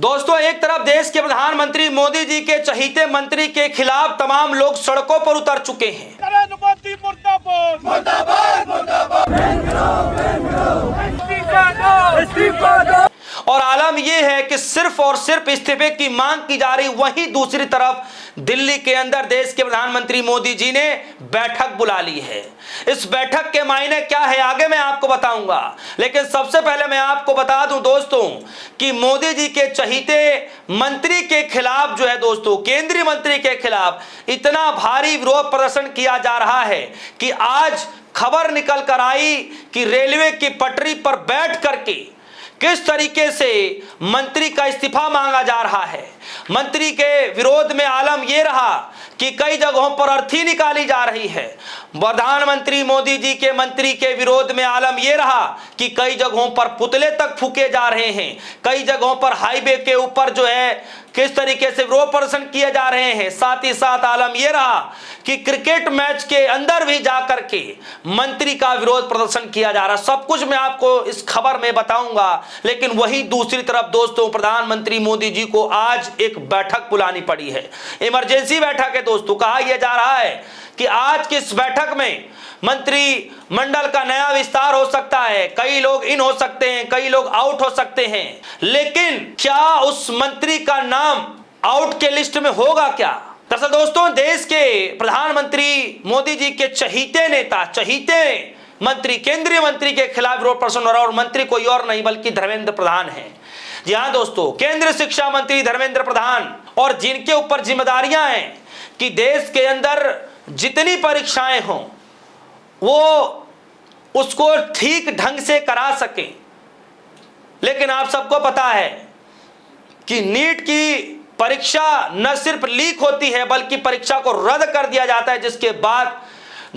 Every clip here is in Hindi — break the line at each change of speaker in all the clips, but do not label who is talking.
दोस्तों, एक तरफ देश के प्रधानमंत्री मोदी जी के चहीते मंत्री के खिलाफ तमाम लोग सड़कों पर उतर चुके हैं।
नरेंद्र मोदी मुर्दाबाद मुर्दाबाद मुर्दाबाद।
और आलम यह है कि सिर्फ और सिर्फ इस्तीफे की मांग की जा रही, वहीं दूसरी तरफ दिल्ली के अंदर देश के प्रधानमंत्री मोदी जी ने बैठक बुला ली है। इस बैठक के मायने क्या है आगे मैं आपको बताऊंगा, लेकिन सबसे पहले मैं आपको बता दूं दोस्तों कि मोदी जी के चहीते मंत्री के खिलाफ जो है दोस्तों, केंद्रीय मंत्री के खिलाफ इतना भारी विरोध प्रदर्शन किया जा रहा है कि आज खबर निकल कर आई कि रेलवे की पटरी पर बैठ करके किस तरीके से मंत्री का इस्तीफा मांगा जा रहा है। मंत्री के विरोध में आलम यह रहा कि कई जगहों पर अर्थी निकाली जा रही है। प्रधानमंत्री मोदी जी के मंत्री के विरोध में आलम यह रहा कि कई जगहों पर पुतले तक फूके जा रहे हैं। कई जगहों पर हाईवे के ऊपर जो है किस तरीके से विरोध प्रदर्शन किए जा रहे हैं। साथ ही साथ आलम यह रहा कि क्रिकेट मैच के अंदर भी जाकर के मंत्री का विरोध प्रदर्शन किया जा रहा। सब कुछ मैं आपको इस खबर में बताऊंगा, लेकिन वही दूसरी तरफ दोस्तों प्रधानमंत्री मोदी जी को आज एक बैठक बुलानी पड़ी है। इमरजेंसी बैठक है दोस्तों। कहा यह जा रहा है कि आज की इस बैठक में मंत्री मंडल का नया विस्तार हो सकता है। कई लोग इन हो सकते हैं, कई लोग आउट हो सकते हैं, लेकिन क्या उस मंत्री का नाम आउट के लिस्ट में होगा क्या? दरअसल दोस्तों, देश के प्रधानमंत्री मोदी जी के चहीते नेता, चहीते मंत्री, केंद्रीय मंत्री के खिलाफ विरोध प्रदर्शन हो रहा है और मंत्री कोई और नहीं बल्कि धर्मेंद्र प्रधान है। जी हाँ दोस्तों, केंद्रीय शिक्षा मंत्री धर्मेंद्र प्रधान, और जिनके ऊपर जिम्मेदारियां हैं कि देश के अंदर जितनी परीक्षाएं हों वो उसको ठीक ढंग से करा सके। लेकिन आप सबको पता है कि नीट की परीक्षा न सिर्फ लीक होती है बल्कि परीक्षा को रद्द कर दिया जाता है, जिसके बाद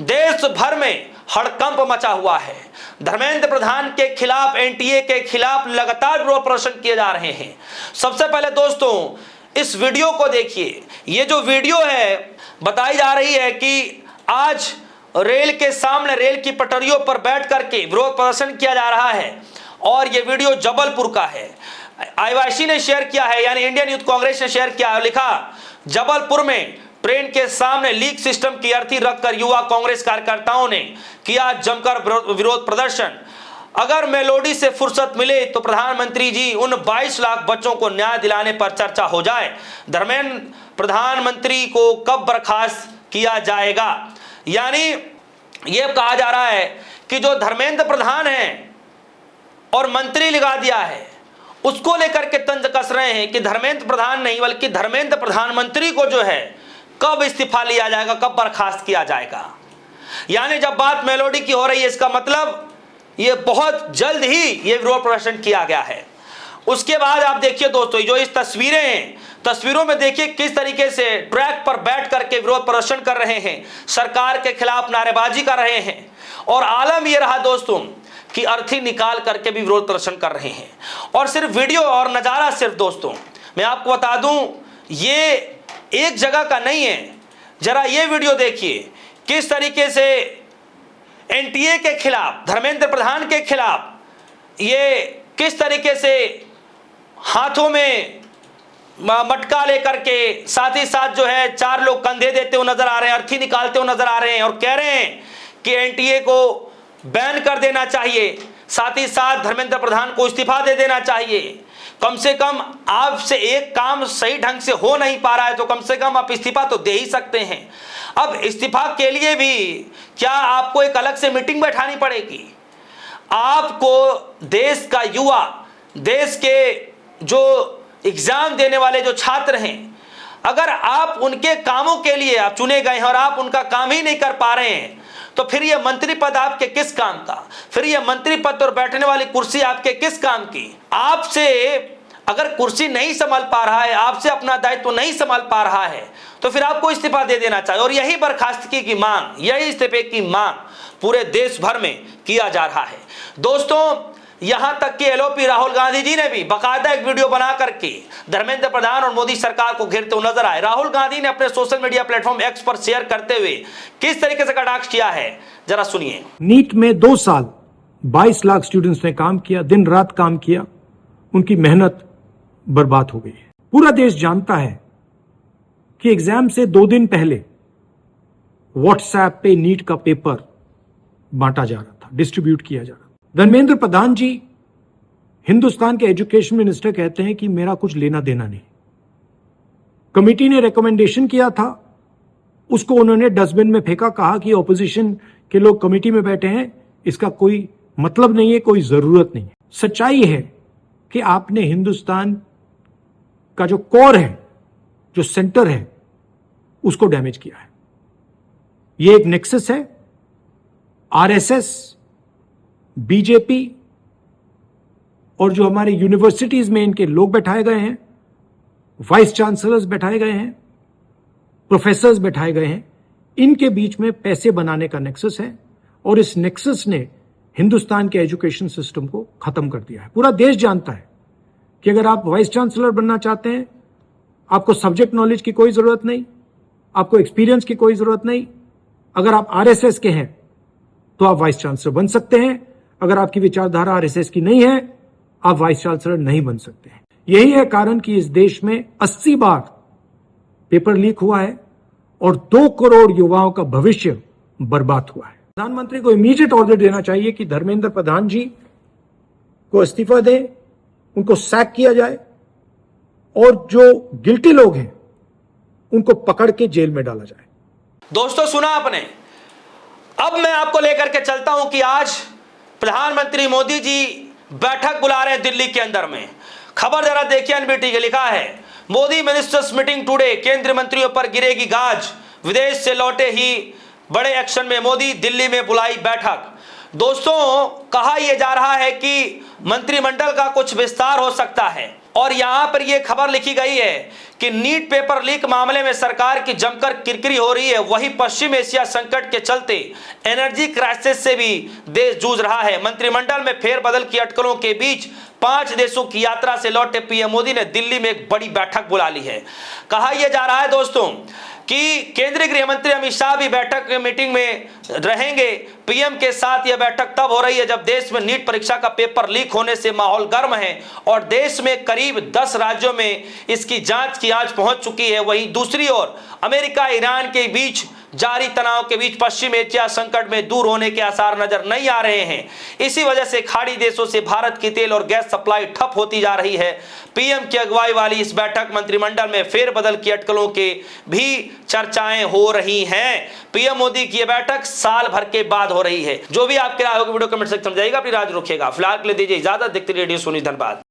देश भर में हड़कंप मचा हुआ है। धर्मेंद्र प्रधान के खिलाफ, एनटीए के खिलाफ लगातार विरोध प्रदर्शन किए जा रहे हैं। सबसे पहले दोस्तों इस वीडियो को देखिए। ये जो वीडियो है बताई जा रही है कि आज रेल के सामने, रेल की पटरियों पर बैठ करके विरोध प्रदर्शन किया जा रहा है और यह वीडियो जबलपुर का है। आईवाईसी ने शेयर किया है, यानी इंडियन यूथ कांग्रेस ने शेयर किया है। लिखा, जबलपुर में ट्रेन के सामने लीक सिस्टम की अर्थी रखकर युवा कांग्रेस कार्यकर्ताओं ने किया जमकर विरोध प्रदर्शन। अगर मेलोडी से फुर्सत मिले तो प्रधानमंत्री जी उन 22 लाख बच्चों को न्याय दिलाने पर चर्चा हो जाए। धर्मेंद्र प्रधानमंत्री को कब बर्खास्त किया जाएगा? यानी यह कहा जा रहा है कि जो धर्मेंद्र प्रधान है और मंत्री लगा दिया है उसको लेकर के तंज कस रहे हैं कि धर्मेंद्र प्रधान नहीं बल्कि धर्मेंद्र प्रधानमंत्री को जो है कब इस्तीफा लिया जाएगा, कब बर्खास्त किया जाएगा। यानी जब बात मेलोडी की हो रही है इसका मतलब ये बहुत जल्द ही ये विरोध प्रदर्शन किया गया है। उसके बाद आप देखिए दोस्तों, जो इस तस्वीरें हैं, तस्वीरों में देखिए किस तरीके से ट्रैक पर बैठ करके विरोध प्रदर्शन कर रहे हैं, सरकार के खिलाफ नारेबाजी कर रहे हैं। और आलम यह रहा दोस्तों कि अर्थी निकाल करके भी विरोध प्रदर्शन कर रहे हैं। और सिर्फ वीडियो और नज़ारा सिर्फ दोस्तों मैं आपको बता दूं ये एक जगह का नहीं है। जरा ये वीडियो देखिए किस तरीके से एनटीए के खिलाफ, धर्मेंद्र प्रधान के खिलाफ ये किस तरीके से हाथों में मटका लेकर के, साथ ही साथ जो है 4 लोग कंधे देते हुए नजर आ रहे हैं, अर्थी निकालते हुए नजर आ रहे हैं और कह रहे हैं कि एनटीए को बैन कर देना चाहिए, साथ ही साथ धर्मेंद्र प्रधान को इस्तीफा दे देना चाहिए। कम से कम आपसे एक काम सही ढंग से हो नहीं पा रहा है तो कम से कम आप इस्तीफा तो दे ही सकते हैं। अब इस्तीफा के लिए भी क्या आपको एक अलग से मीटिंग बैठानी पड़ेगी? आपको देश का युवा, देश के जो एग्जाम देने वाले जो छात्र हैं, अगर आप उनके कामों के लिए आप चुने गए हैं और आप उनका काम ही नहीं कर पा रहे हैं तो फिर यह मंत्री पद आपके किस काम का? फिर यह मंत्री पद और बैठने वाली कुर्सी आपके किस काम की? आपसे अगर कुर्सी नहीं संभाल पा रहा है, आपसे अपना दायित्व नहीं संभाल पा रहा है तो फिर आपको इस्तीफा दे देना चाहिए। और यही बर्खास्तगी की मांग, यही इस्तीफे की मांग पूरे देश भर में किया जा रहा है। दोस्तों यहां तक कि एलओपी राहुल गांधी जी ने भी बाकायदा एक वीडियो बना करके धर्मेंद्र प्रधान और मोदी सरकार को घेरते हुए नजर आए। राहुल गांधी ने अपने सोशल मीडिया प्लेटफॉर्म एक्स पर शेयर करते हुए किस तरीके से कटाक्ष किया है, जरा सुनिए।
नीट में 2 साल 22 लाख स्टूडेंट्स ने काम किया, दिन रात काम किया, उनकी मेहनत बर्बाद हो गई है। पूरा देश जानता है कि एग्जाम से 2 दिन पहले व्हाट्सएप पे नीट का पेपर बांटा जा रहा था, डिस्ट्रीब्यूट किया जा रहा था। धर्मेंद्र प्रधान जी हिंदुस्तान के एजुकेशन मिनिस्टर कहते हैं कि मेरा कुछ लेना देना नहीं। कमेटी ने रिकमेंडेशन किया था, उसको उन्होंने डस्टबिन में फेंका, कहा कि ऑपोजिशन के लोग कमेटी में बैठे हैं, इसका कोई मतलब नहीं है, कोई जरूरत नहीं है। सच्चाई है कि आपने हिंदुस्तान का जो कोर है, जो सेंटर है, उसको डैमेज किया है। यह एक नेक्सस है। आरएसएस, बीजेपी और जो हमारे यूनिवर्सिटीज में इनके लोग बैठाए गए हैं, वाइस चांसलर्स बैठाए गए हैं, प्रोफेसर्स बैठाए गए हैं, इनके बीच में पैसे बनाने का नेक्सस है और इस नेक्सस ने हिंदुस्तान के एजुकेशन सिस्टम को खत्म कर दिया है। पूरा देश जानता है कि अगर आप वाइस चांसलर बनना चाहते हैं, आपको सब्जेक्ट नॉलेज की कोई जरूरत नहीं, आपको एक्सपीरियंस की कोई जरूरत नहीं। अगर आप आरएसएस के हैं तो आप वाइस चांसलर बन सकते हैं। अगर आपकी विचारधारा आरएसएस की नहीं है, आप वाइस चांसलर नहीं बन सकते हैं। यही है कारण कि इस देश में 80 बार पेपर लीक हुआ है और 2 करोड़ युवाओं का भविष्य बर्बाद हुआ है। प्रधानमंत्री को इमीडिएट ऑर्डर देना चाहिए कि धर्मेंद्र प्रधान जी को इस्तीफा दें, उनको सैक किया जाए और जो गिल्टी लोग हैं उनको पकड़ के जेल में डाला जाए।
दोस्तों, सुना आपने। अब मैं आपको लेकर के चलता हूं कि आज प्रधानमंत्री मोदी जी बैठक बुला रहे हैं दिल्ली के अंदर में। खबर जरा देखिए, एनबीटी के लिखा है, मोदी मिनिस्टर्स मीटिंग टुडे, केंद्रीय मंत्रियों पर गिरेगी गाज, विदेश से लौटे ही बड़े एक्शन में मोदी, दिल्ली में बुलाई बैठक। दोस्तों, कहा यह जा रहा है कि मंत्रिमंडल का कुछ विस्तार हो सकता है और यहां पर यह खबर लिखी गई है कि नीट पेपर लीक मामले में सरकार की जमकर किरकिरी हो रही है। वहीं पश्चिम एशिया संकट के चलते एनर्जी क्राइसिस से भी देश जूझ रहा है। मंत्रिमंडल में फेरबदल की अटकलों के बीच 5 देशों की यात्रा से लौटे पीएम मोदी ने दिल्ली में एक बड़ी बैठक बुला ली है। कहा यह जा रहा है दोस्तों कि केंद्रीय गृह मंत्री अमित शाह भी बैठक मीटिंग में रहेंगे। पीएम के साथ यह बैठक तब हो रही है जब देश में नीट परीक्षा का पेपर लीक होने से माहौल गर्म है और देश में करीब 10 राज्यों में इसकी जांच की आंच पहुंच चुकी है। वहीं दूसरी ओर अमेरिका ईरान के बीच जारी तनाव के बीच पश्चिम एशिया संकट में दूर होने के आसार नजर नहीं आ रहे हैं। इसी वजह से खाड़ी देशों से भारत की तेल और गैस सप्लाई ठप होती जा रही है। पीएम की अगुवाई वाली इस बैठक मंत्रिमंडल में फेरबदल की अटकलों के भी चर्चाएं हो रही हैं। पीएम मोदी की यह बैठक साल भर के बाद हो रही है। जो भी आपकी राय होगी वीडियो कमेंट सेक्शन में जाइएगा, अपनी राय रखिएगा। फिलहाल के लिए दीजिए इजाजत। देखते रहिए रेडियो सोनी। धन्यवाद।